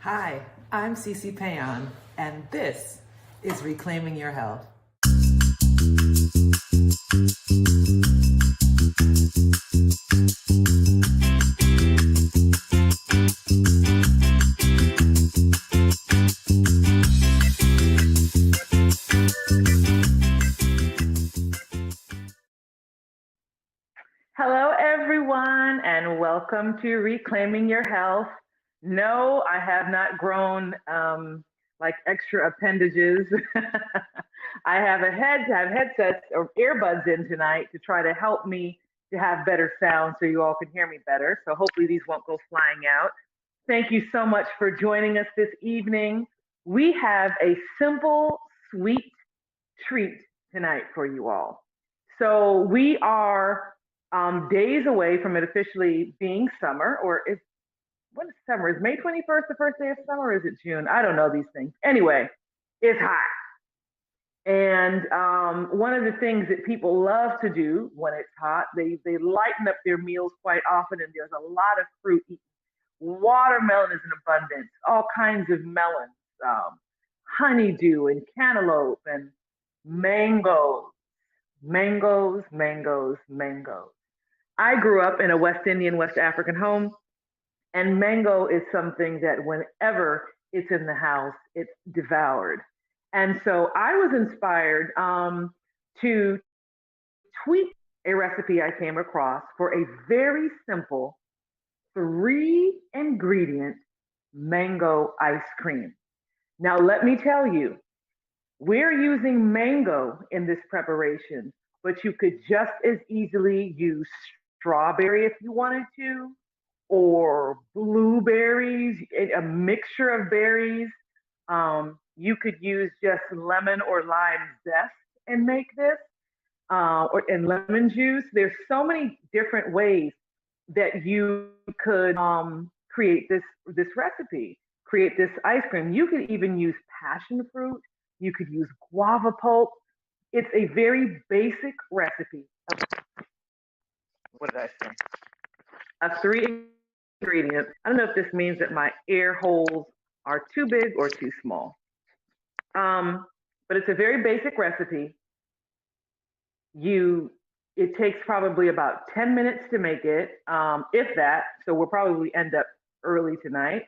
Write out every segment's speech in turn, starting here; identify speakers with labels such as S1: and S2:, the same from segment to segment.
S1: Hi, I'm C.C. Péan, and this is Reclaiming Your Health.
S2: Hello, everyone, and welcome to Reclaiming Your Health. No, I have not grown like extra appendages. I have headsets or earbuds in tonight to try to help me to have better sound so you all can hear me better. So hopefully these won't go flying out. Thank you so much for joining us this evening. We have a simple, sweet treat tonight for you all. So we are days away from it officially being summer, or when is summer? Is May 21st the first day of summer, or is it June? I don't know these things. Anyway, it's hot. And one of the things that people love to do when it's hot, they lighten up their meals quite often, and there's a lot of fruit eaten. Watermelon is in abundance, all kinds of melons, honeydew and cantaloupe and mangoes, mangoes, mangoes, mangoes. I grew up in a West Indian, West African home, and mango is something that whenever it's in the house, it's devoured. And so I was inspired to tweak a recipe I came across for a very simple 3-ingredient mango ice cream. Now, let me tell you, we're using mango in this preparation, but you could just as easily use strawberry if you wanted to, or blueberries, a mixture of berries. You could use just lemon or lime zest and make this, or and lemon juice. There's so many different ways that you could create this recipe, create this ice cream. You could even use passion fruit. You could use guava pulp. It's a very basic recipe. What did I say? Of 3 ingredients. I don't know if this means that my air holes are too big or too small. But it's a very basic recipe. It takes probably about 10 minutes to make it, if that. So we'll probably end up early tonight.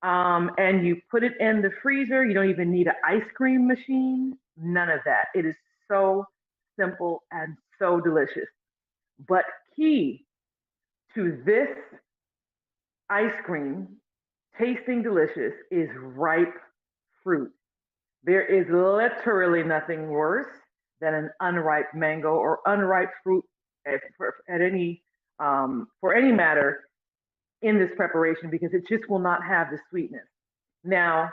S2: And you put it in the freezer. You don't even need an ice cream machine. None of that. It is so simple and so delicious. But key to this ice cream tasting delicious is ripe fruit. There is literally nothing worse than an unripe mango or unripe fruit at any for any matter in this preparation, because it just will not have the sweetness. Now,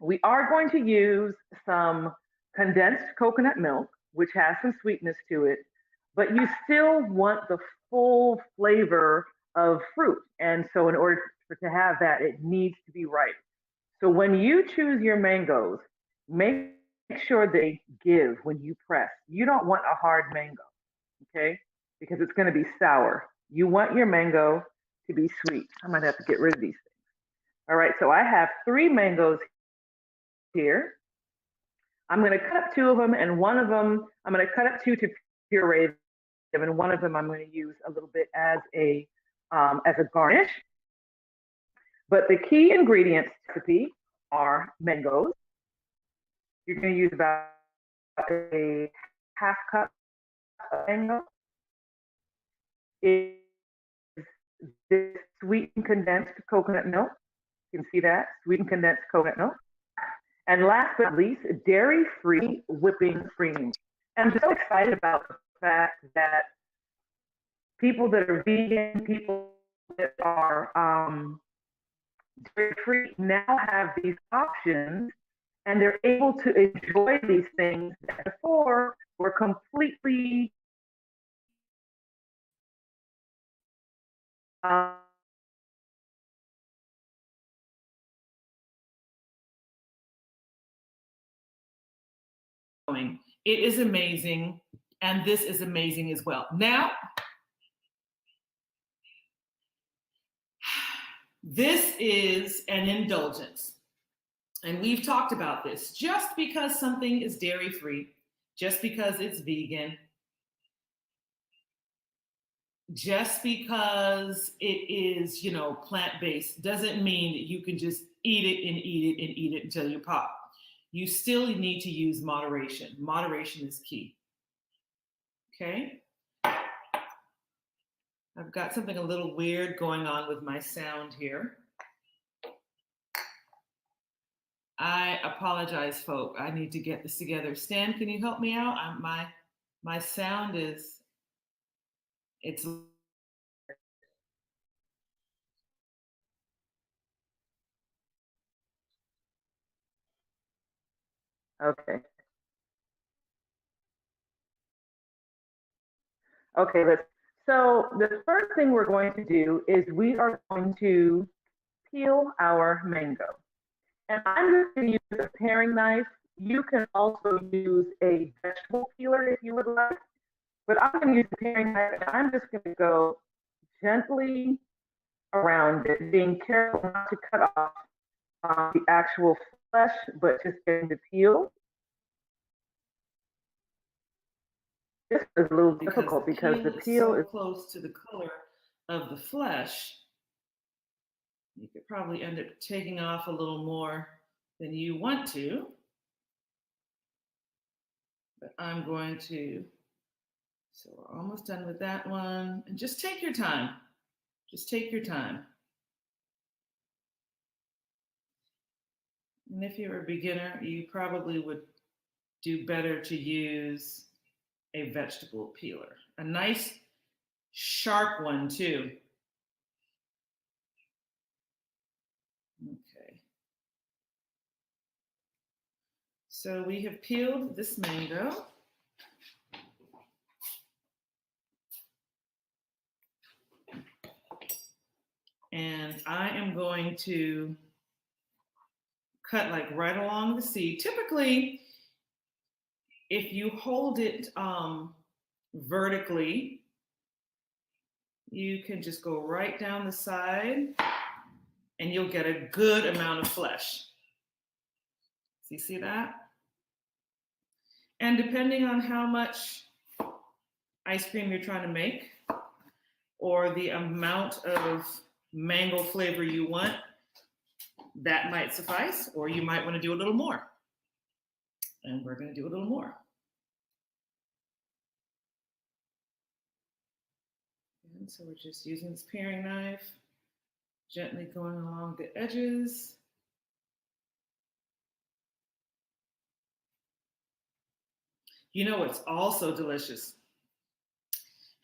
S2: we are going to use some condensed coconut milk, which has some sweetness to it, but you still want the full flavor of fruit. And so in order to have that, it needs to be ripe. So when you choose your mangoes, make sure they give when you press. You don't want a hard mango, okay? Because it's going to be sour. You want your mango to be sweet. I might have to get rid of these things. All right, so I have 3 mangoes here. I'm going to cut up 2 of them, and one of them, I'm going to cut up 2 to puree them, and one of them I'm going to use a little bit as a garnish. But the key ingredients recipe are mangoes. You're going to use about a half cup of mango. Is this sweetened condensed coconut milk. You can see that, sweetened condensed coconut milk. And last but not least, dairy-free whipping cream. And I'm so excited about the fact that people that are vegan, people that are dairy-free now have these options, and they're able to enjoy these things that before were completely
S1: It is amazing, and this is amazing as well. Now,
S3: This is an indulgence. And we've talked about this. Just because something is dairy-free, just because it's vegan, just because it is, plant-based, doesn't mean that you can just eat it and eat it and eat it until you pop. You still need to use moderation. Moderation is key. Okay? I've got something a little weird going on with my sound here. I apologize, folk. I need to get this together. Stan, can you help me out? My sound is, it's.
S2: Okay. Okay, so the first thing we're going to do is we are going to peel our mango. And I'm just going to use a paring knife. You can also use a vegetable peeler if you would like, but I'm going to use a paring knife and I'm just going to go gently around it, being careful not to cut off the actual flesh, but just getting the peel. This is a little difficult because the peel is
S3: so close to the color of the flesh. You could probably end up taking off a little more than you want to. But I'm going to, so we're almost done with that one. And just take your time. Just take your time. And if you're a beginner, you probably would do better to use a vegetable peeler. A nice sharp one too. Okay. So we have peeled this mango. And I am going to cut like right along the seed. Typically, if you hold it vertically, you can just go right down the side and you'll get a good amount of flesh. So you see that? And depending on how much ice cream you're trying to make or the amount of mango flavor you want, that might suffice, or you might want to do a little more. And we're going to do a little more. And so we're just using this paring knife, gently going along the edges. You know what's also delicious?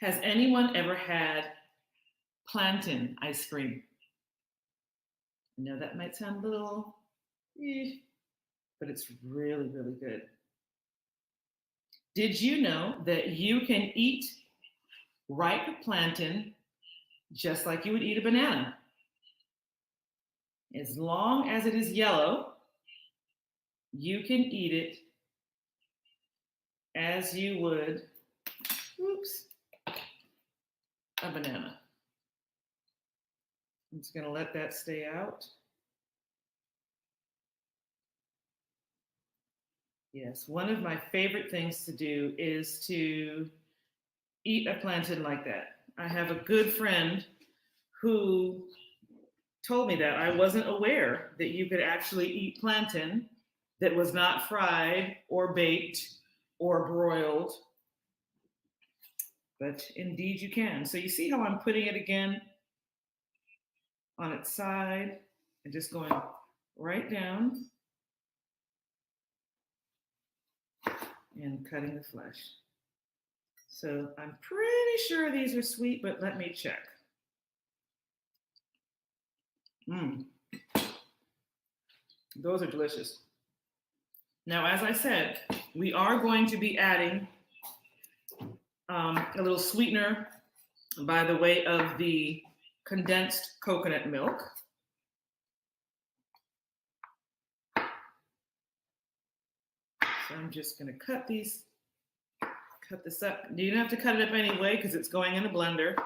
S3: Has anyone ever had plantain ice cream? I know that might sound a little, but it's really, really good. Did you know that you can eat ripe plantain just like you would eat a banana? As long as it is yellow, you can eat it as you would, a banana. I'm just going to let that stay out. Yes, one of my favorite things to do is to eat a plantain like that. I have a good friend who told me that. I wasn't aware that you could actually eat plantain that was not fried or baked or broiled, but indeed you can. So you see how I'm putting it again on its side and just going right down and cutting the flesh. So I'm pretty sure these are sweet, but let me check. Those are delicious. Now, as I said, we are going to be adding a little sweetener by the way of the condensed coconut milk. So I'm just going to cut this up. You don't have to cut it up anyway because it's going in a blender.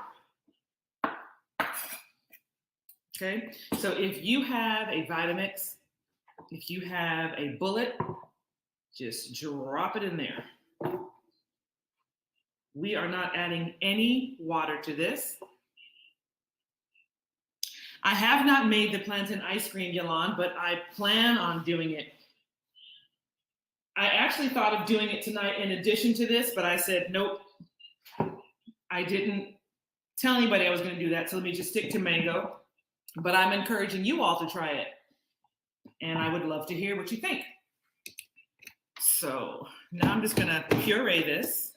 S3: Okay, so if you have a Vitamix, if you have a bullet, just drop it in there. We are not adding any water to this. I have not made the plantain ice cream, Yolande, but I plan on doing it. I actually thought of doing it tonight in addition to this, but I said, nope. I didn't tell anybody I was going to do that, so let me just stick to mango. But I'm encouraging you all to try it. And I would love to hear what you think. So now I'm just going to puree this.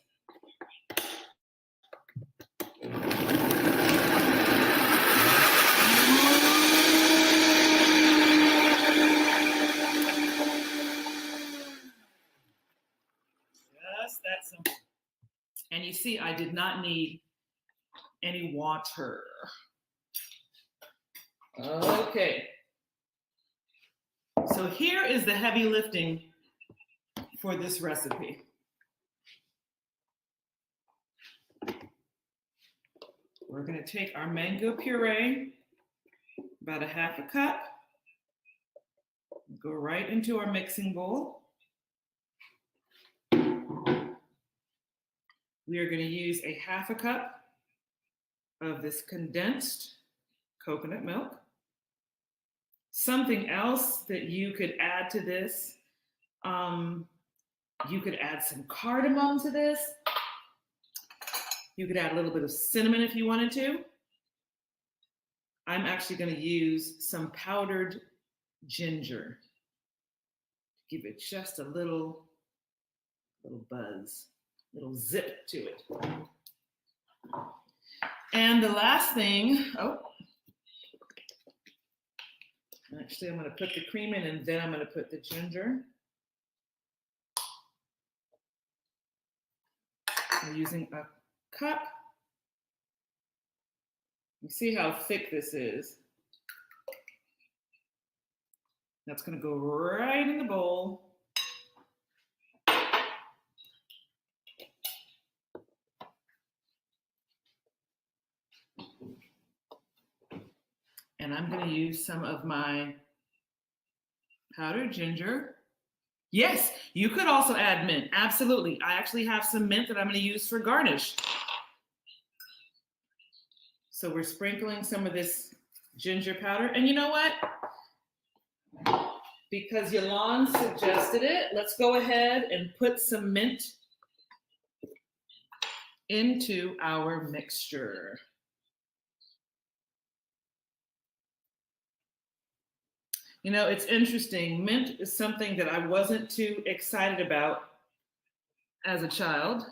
S3: Just that simple. And you see, I did not need any water. Okay. So here is the heavy lifting for this recipe. We're going to take our mango puree, about a half a cup, go right into our mixing bowl. We are going to use a half a cup of this condensed coconut milk. Something else that you could add to this, you could add some cardamom to this. You could add a little bit of cinnamon if you wanted to. I'm actually going to use some powdered ginger to give it just a little buzz, little zip to it. And the last thing, actually I'm going to put the cream in and then I'm going to put the ginger. I'm using a cup. You see how thick this is? That's going to go right in the bowl. And I'm going to use some of my powdered ginger. Yes, you could also add mint. Absolutely. I actually have some mint that I'm going to use for garnish. So we're sprinkling some of this ginger powder. And you know what? Because Yolande suggested it, let's go ahead and put some mint into our mixture. You know, it's interesting. Mint is something that I wasn't too excited about as a child,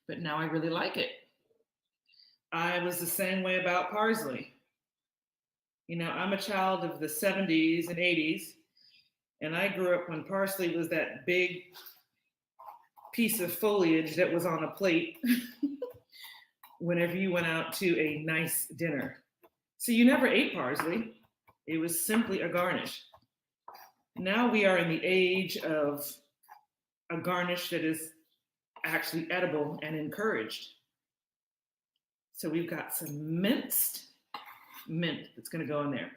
S3: but now I really like it. I was the same way about parsley. You know, I'm a child of the 70s and 80s, and I grew up when parsley was that big piece of foliage that was on a plate whenever you went out to a nice dinner. So you never ate parsley. It was simply a garnish. Now we are in the age of a garnish that is actually edible and encouraged. So we've got some minced mint that's going to go in there.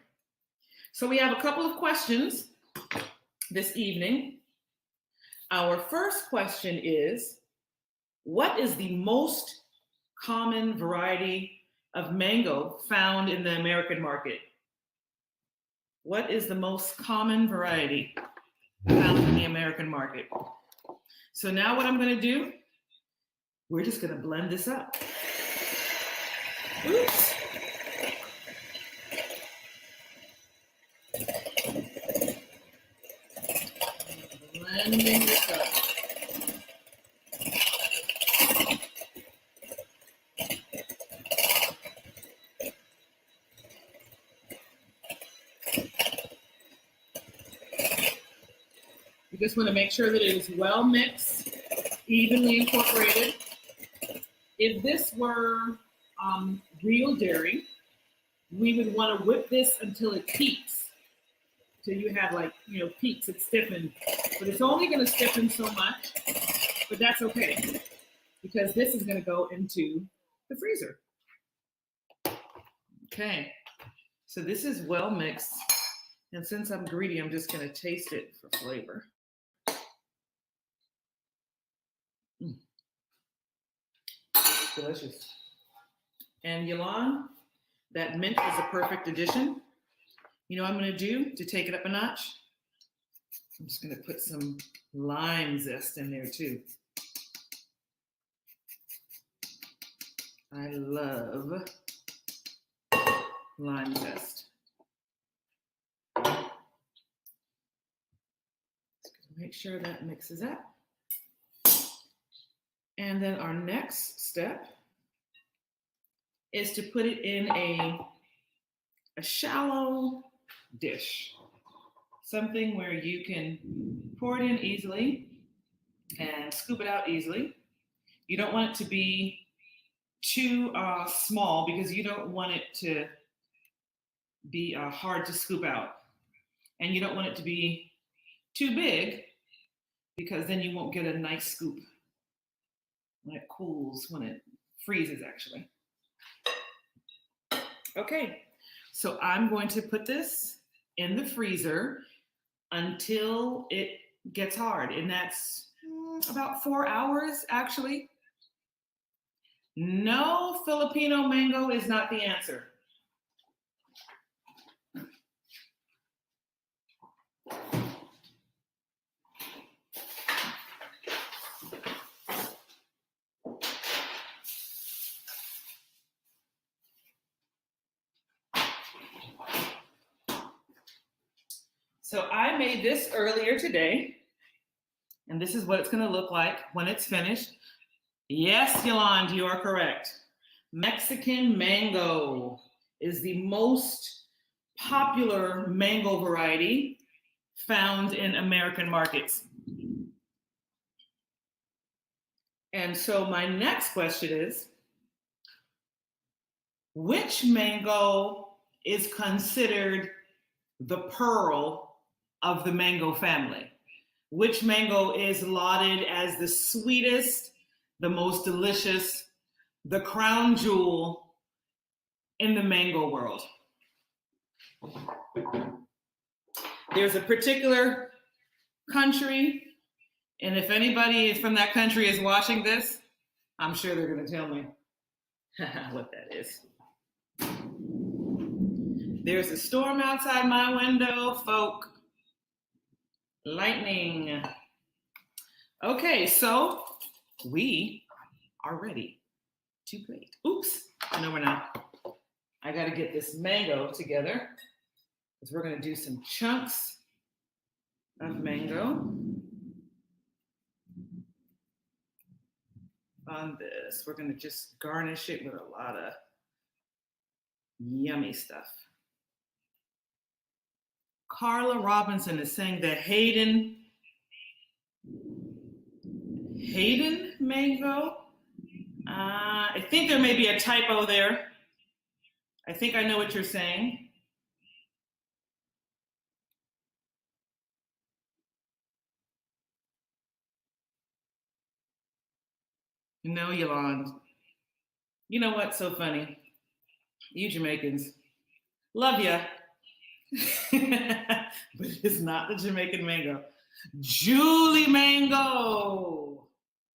S3: So we have a couple of questions this evening. Our first question is, what is the most common variety of mango found in the American market? What is the most common variety found in the American market? So now what I'm going to do, we're just going to blend this up. Oops. Blending this up. You just want to make sure that it is well mixed, evenly incorporated. If this were real dairy, we would want to whip this until it peaks. So you have peaks, it's stiffened. But it's only going to stiffen so much, but that's okay, because this is going to go into the freezer. Okay, So this is well mixed. And since I'm greedy, I'm just gonna taste it for flavor. Delicious. And Yolande, that mint is a perfect addition. You know what I'm gonna do to take it up a notch? I'm just gonna put some lime zest in there too. I love lime zest. Make sure that mixes up. And then our next step is to put it in a shallow dish. Something where you can pour it in easily and scoop it out easily. You don't want it to be too small because you don't want it to be hard to scoop out. And you don't want it to be too big because then you won't get a nice scoop when it cools, when it freezes actually. Okay, so I'm going to put this in the freezer until it gets hard, and that's about 4 hours actually. No, Filipino mango is not the answer. So I made this earlier today, and this is what it's gonna look like when it's finished. Yes, Yolande, you are correct. Mexican mango is the most popular mango variety found in American markets. And so my next question is, which mango is considered the pearl of the mango family? Which mango is lauded as the sweetest, the most delicious, the crown jewel in the mango world? There's a particular country, and if anybody from that country is watching this, I'm sure they're going to tell me what that is. There's a storm outside my window, folk. Lightning. Okay, so we are ready to plate. Oops, no, we're not. I got to get this mango together because we're going to do some chunks of mango on this. We're going to just garnish it with a lot of yummy stuff. Carla Robinson is saying that Hayden mango. I think there may be a typo there. I think I know what you're saying. No, Yolande. You know what's so funny? You Jamaicans. Love ya. But it's not the Jamaican mango. Julie mango.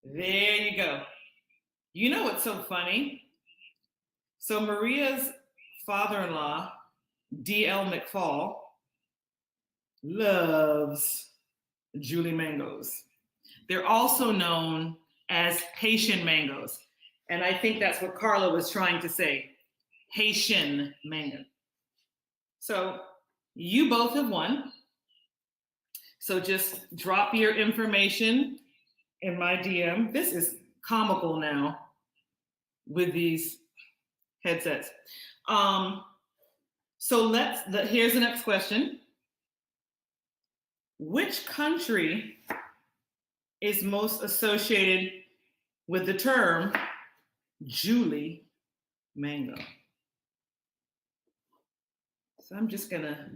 S3: There you go. You know what's so funny? So Maria's father-in-law, D.L. McFall, loves Julie mangoes. They're also known as Haitian mangoes. And I think that's what Carla was trying to say. Haitian mango. So you both have won. So just drop your information in my DM. This is comical now with these headsets. So here's the next question. Which country is most associated with the term Julie mango? So I'm just gonna,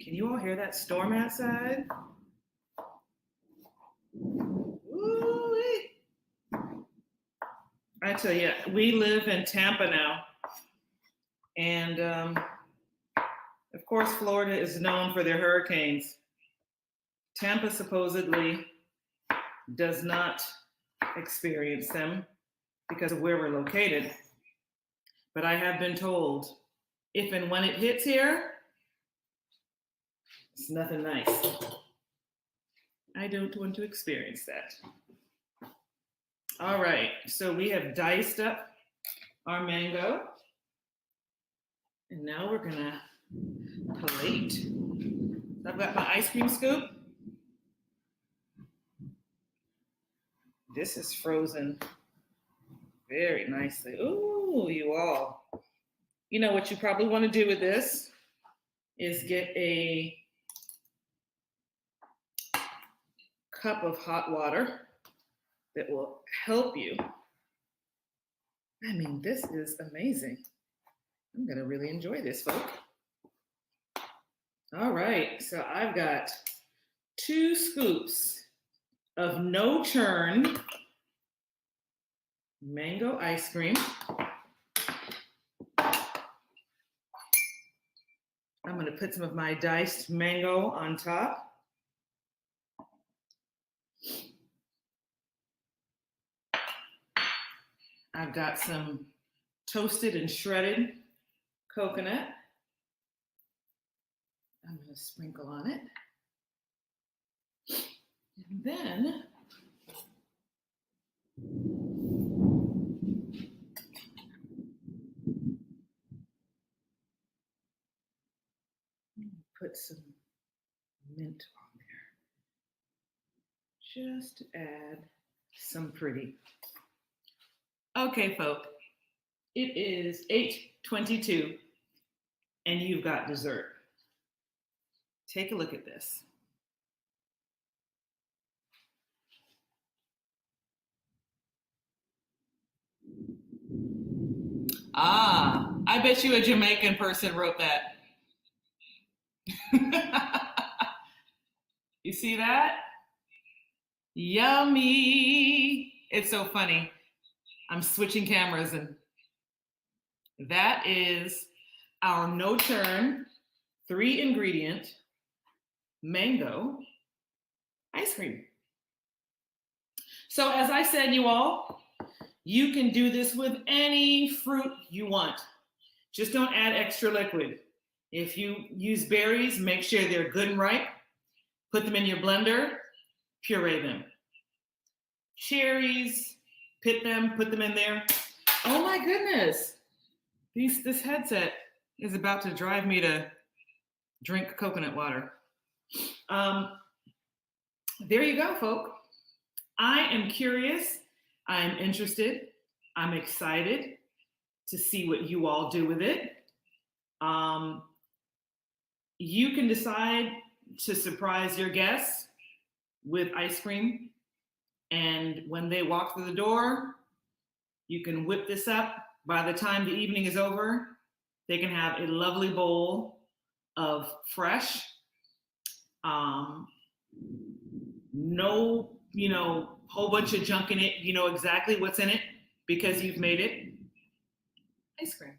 S3: can you all hear that storm outside? Ooh-wee. I tell you, we live in Tampa now, And of course, Florida is known for their hurricanes. Tampa supposedly does not experience them because of where we're located. But I have been told if and when it hits here, it's nothing nice. I don't want to experience that. All right, so we have diced up our mango. And now we're gonna plate. So I've got my ice cream scoop. This is frozen very nicely. Ooh, you all. You know what you probably want to do with this is get a cup of hot water that will help you. I mean, this is amazing. I'm gonna really enjoy this, folks. All right, so I've got 2 scoops of no churn mango ice cream. I'm gonna put some of my diced mango on top. I've got some toasted and shredded coconut. I'm gonna sprinkle on it. And then put some mint on there, just to add some pretty. Okay, folk, it is 8:22 and you've got dessert. Take a look at this. Ah, I bet you a Jamaican person wrote that. You see that? Yummy. It's so funny. I'm switching cameras and that is our no churn 3 ingredient mango ice cream. So as I said, you all, you can do this with any fruit you want. Just don't add extra liquid. If you use berries, make sure they're good and ripe. Put them in your blender, puree them. Cherries, pit them, put them in there. Oh my goodness. This headset is about to drive me to drink coconut water. There you go, folk. I am curious. I am interested. I'm excited to see what you all do with it. You can decide to surprise your guests with ice cream. And when they walk through the door, you can whip this up. By the time the evening is over, they can have a lovely bowl of fresh, no, whole bunch of junk in it. You know exactly what's in it because you've made it. Ice cream.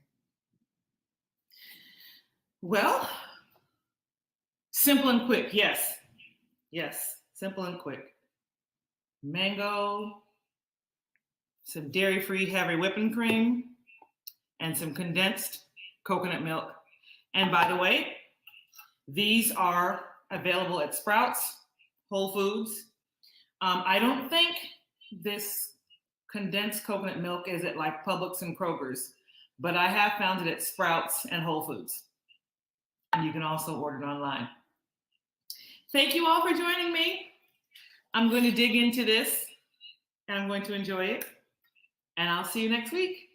S3: Well, simple and quick. Yes, simple and quick. Mango, some dairy-free heavy whipping cream, and some condensed coconut milk. And by the way, these are available at Sprouts, Whole Foods. I don't think this condensed coconut milk is at like Publix and Kroger's, but I have found it at Sprouts and Whole Foods. And you can also order it online. Thank you all for joining me. I'm going to dig into this and I'm going to enjoy it. And I'll see you next week.